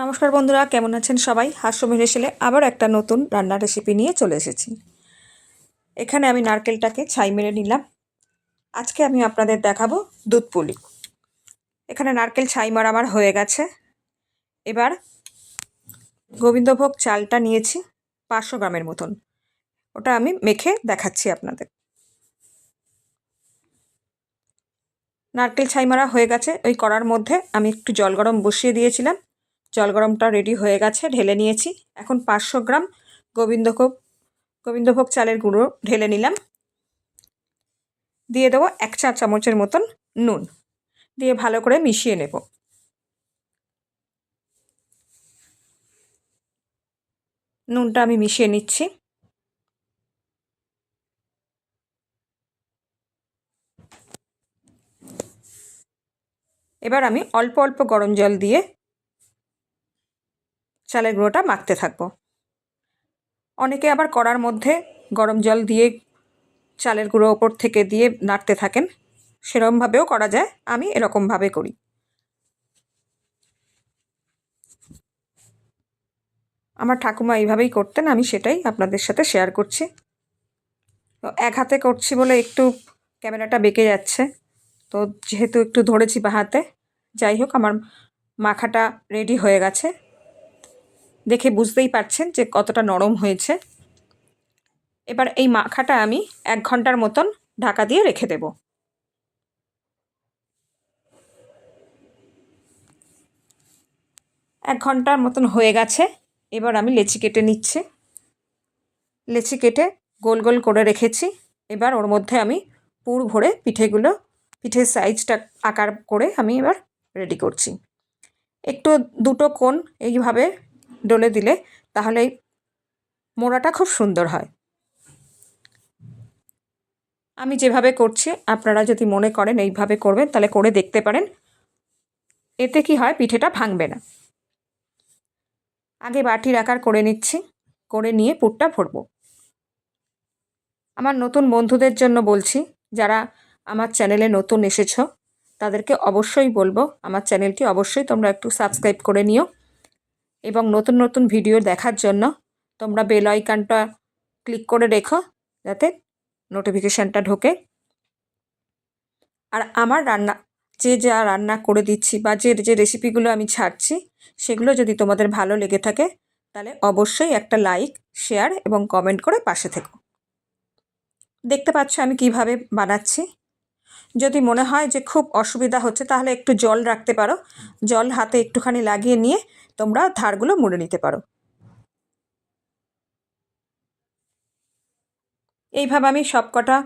নমস্কার বন্ধুরা, কেমন আছেন সবাই? হাস্যময় হেসেলে আবার একটা নতুন রান্নার রেসিপি নিয়ে চলে এসেছি। এখানে আমি নারকেলটাকে ছাই মেরে নিলাম। আজকে আমি আপনাদের দেখাবো দুধ পুলি। এখানে নারকেল ছাই মারা আমার হয়ে গেছে। এবার গোবিন্দভোগ চালটা নিয়েছি 500 গ্রামের মতন। ওটা আমি মেখে দেখাচ্ছি আপনাদের। নারকেল ছাই মারা হয়ে গেছে। ওই কড়ার মধ্যে আমি একটু জল গরম বসিয়ে দিয়েছিলাম। জল গরমটা রেডি হয়ে গেছে, ঢেলে নিয়েছি। এখন 500 গ্রাম গোবিন্দভোগ চালের গুঁড়ো ঢেলে নিলাম। দিয়ে দেবো 1 চা চামচের মতন নুন, দিয়ে ভালো করে মিশিয়ে নেব। নুনটা আমি মিশিয়ে নিচ্ছি। এবার আমি অল্প অল্প গরম জল দিয়ে চালের গুঁড়োটা মাখতে থাকবো। অনেকে আবার কড়ার মধ্যে গরম জল দিয়ে চালের গুঁড়ো ওপর থেকে দিয়ে নাড়তে থাকেন, সেরকমভাবেও করা যায়। আমি এরকমভাবে করি। আমার ঠাকুমা এইভাবেই করতেন, আমি সেটাই আপনাদের সাথে শেয়ার করছি। তো এক হাতে করছি বলে একটু ক্যামেরাটা বেঁকে যাচ্ছে, তো যেহেতু একটু ধরেছি বা হাতে, যাই হোক আমার মাখাটা রেডি হয়ে গেছে। দেখে বুঝতেই পারছেন যে কতটা নরম হয়েছে। এবার এই মাখাটা আমি 1 ঘন্টার মতন ঢাকা দিয়ে রেখে দেব। 1 ঘন্টার মতন হয়ে গেছে। এবার আমি লেচি কেটে নিচ্ছি। লেচি কেটে গোল গোল করে রেখেছি। এবার ওর মধ্যে আমি পুর ভরে পিঠের সাইজটা আকার করে আমি এবার রেডি করছি। একটু দুটো কোণ এইভাবে ডলে দিলে তাহলে মোড়াটা খুব সুন্দর হয়। আমি যেভাবে করছি আপনারা যদি মনে করেন এইভাবে করবেন, তাহলে করে দেখতে পারেন। এতে কি হয়, পিঠেটা ভাঙবে না। আগে বাটির আকার করে নিচ্ছি, করে নিয়ে পুরটা ভরবো। আমার নতুন বন্ধুদের জন্য বলছি, যারা আমার চ্যানেলে নতুন এসেছো তাদেরকে অবশ্যই বলবো, আমার চ্যানেলটি অবশ্যই তোমরা একটু সাবস্ক্রাইব করে নিও, এবং নতুন নতুন ভিডিও দেখার জন্য তোমরা বেল আইকনটা ক্লিক করে রেখো, যাতে নোটিফিকেশানটা ঢোকে। আর আমার যা রান্না করে দিচ্ছি বা যে রেসিপিগুলো আমি ছাড়ছি, সেগুলো যদি তোমাদের ভালো লেগে থাকে তাহলে অবশ্যই একটা লাইক, শেয়ার এবং কমেন্ট করে পাশে থেকো। দেখতে পাচ্ছ আমি কিভাবে বানাচ্ছি। যদি মনে হয় যে খুব অসুবিধা হচ্ছে তাহলে একটু জল রাখতে পারো, জল হাতে একটুখানি লাগিয়ে নিয়ে তোমরা ধারগুলো মুড়ে নিতে পারো। এইভাবে আমি সব কটা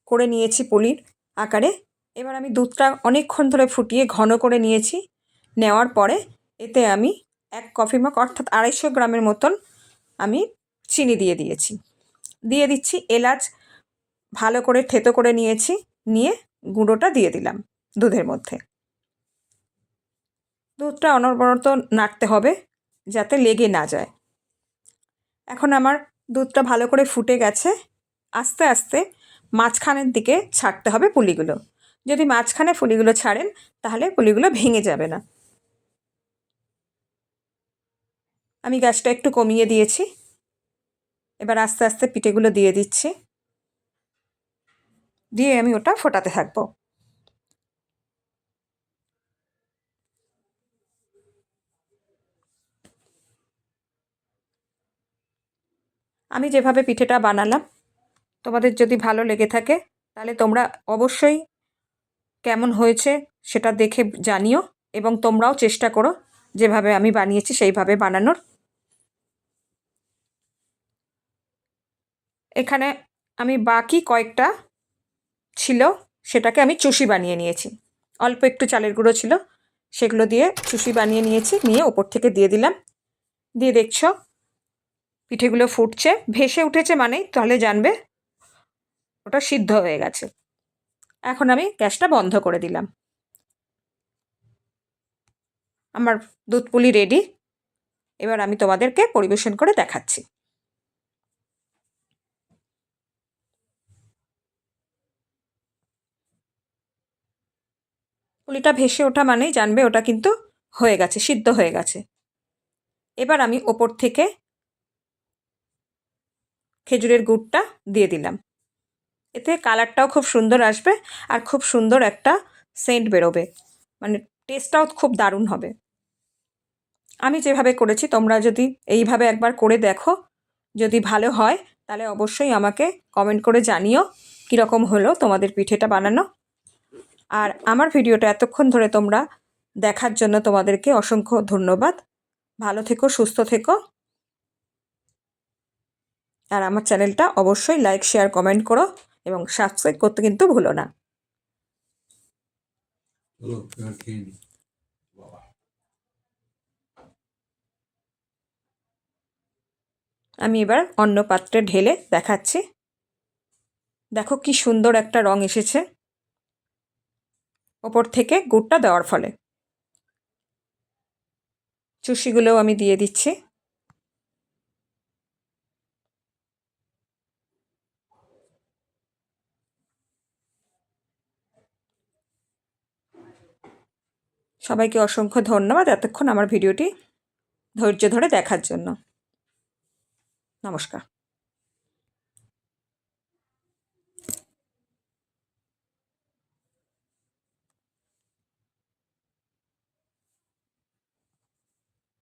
করে নিয়েছি পলির আকারে। এবার আমি দুধটা অনেকক্ষণ ধরে ফুটিয়ে ঘন করে নিয়েছি। নেওয়ার পরে এতে আমি 1 কফি মগ অর্থাৎ 250 গ্রামের মতন আমি চিনি দিয়ে দিয়েছি। দিয়ে দিচ্ছি এলাচ, ভালো করে থেতো করে নিয়েছি, নিয়ে গুঁড়োটা দিয়ে দিলাম দুধের মধ্যে। দুধটা অনবরত নাড়তে হবে যাতে লেগে না যায়। এখন আমার দুধটা ভালো করে ফুটে গেছে। আস্তে আস্তে মাঝখানের দিকে ছাড়তে হবে পুলিগুলো। যদি মাঝখানে পুলিগুলো ছাড়েন তাহলে পুলিগুলো ভেঙে যাবে না। আমি গ্যাসটা একটু কমিয়ে দিয়েছি। এবার আস্তে আস্তে পিঠেগুলো দিয়ে দিচ্ছি, দিয়ে আমি ওটা ফোটাতে থাকবো। আমি যেভাবে পিঠেটা বানালাম তোমাদের যদি ভালো লেগে থাকে তাহলে তোমরা অবশ্যই কেমন হয়েছে সেটা দেখে জানিও, এবং তোমরাও চেষ্টা করো যেভাবে আমি বানিয়েছি সেইভাবে বানানোর। এখানে আমি বাকি কয়েকটা ছিল সেটাকে আমি চুষি বানিয়ে নিয়েছি। অল্প একটু চালের গুঁড়ো ছিল, সেগুলো দিয়ে চুষি বানিয়ে নিয়েছি, নিয়ে ওপর থেকে দিয়ে দিলাম। দিয়ে দেখছো পিঠেগুলো ফুটছে, ভেসে উঠেছে মানেই তাহলে জানবে ওটা সিদ্ধ হয়ে গেছে। এখন আমি গ্যাসটা বন্ধ করে দিলাম। আমার দুধ পুলি রেডি। এবার আমি তোমাদেরকে পরিবেশন করে দেখাচ্ছি। পুলিটা ভেসে ওঠা মানেই জানবে ওটা কিন্তু হয়ে গেছে, সিদ্ধ হয়ে গেছে। এবার আমি ওপর থেকে খেজুরের গুড়টা দিয়ে দিলাম। এতে কালারটাও খুব সুন্দর আসবে আর খুব সুন্দর একটা সেন্ট বেরোবে, মানে টেস্টটাও খুব দারুণ হবে। আমি যেভাবে করেছি তোমরা যদি এইভাবে একবার করে দেখো, যদি ভালো হয় তাহলে অবশ্যই আমাকে কমেন্ট করে জানিও কীরকম হলো তোমাদের পিঠেটা বানানো। আর আমার ভিডিওটা এতক্ষণ ধরে তোমরা দেখার জন্য তোমাদেরকে অসংখ্য ধন্যবাদ। ভালো থেকো, সুস্থ থেকো। আর আমার চ্যানেলটা অবশ্যই লাইক, শেয়ার, কমেন্ট করো এবং সাবস্ক্রাইব করতে কিন্তু ভুলো না। আমি এবার অন্য পাত্রে ঢেলে দেখাচ্ছি। দেখো কি সুন্দর একটা রং এসেছে ওপর থেকে গুড়টা দেওয়ার ফলে। চুষিগুলোও আমি দিয়ে দিচ্ছি। সবাইকে অসংখ্য ধন্যবাদ এতক্ষণ আমার ভিডিওটি ধৈর্য ধরে দেখার জন্য। নমস্কার।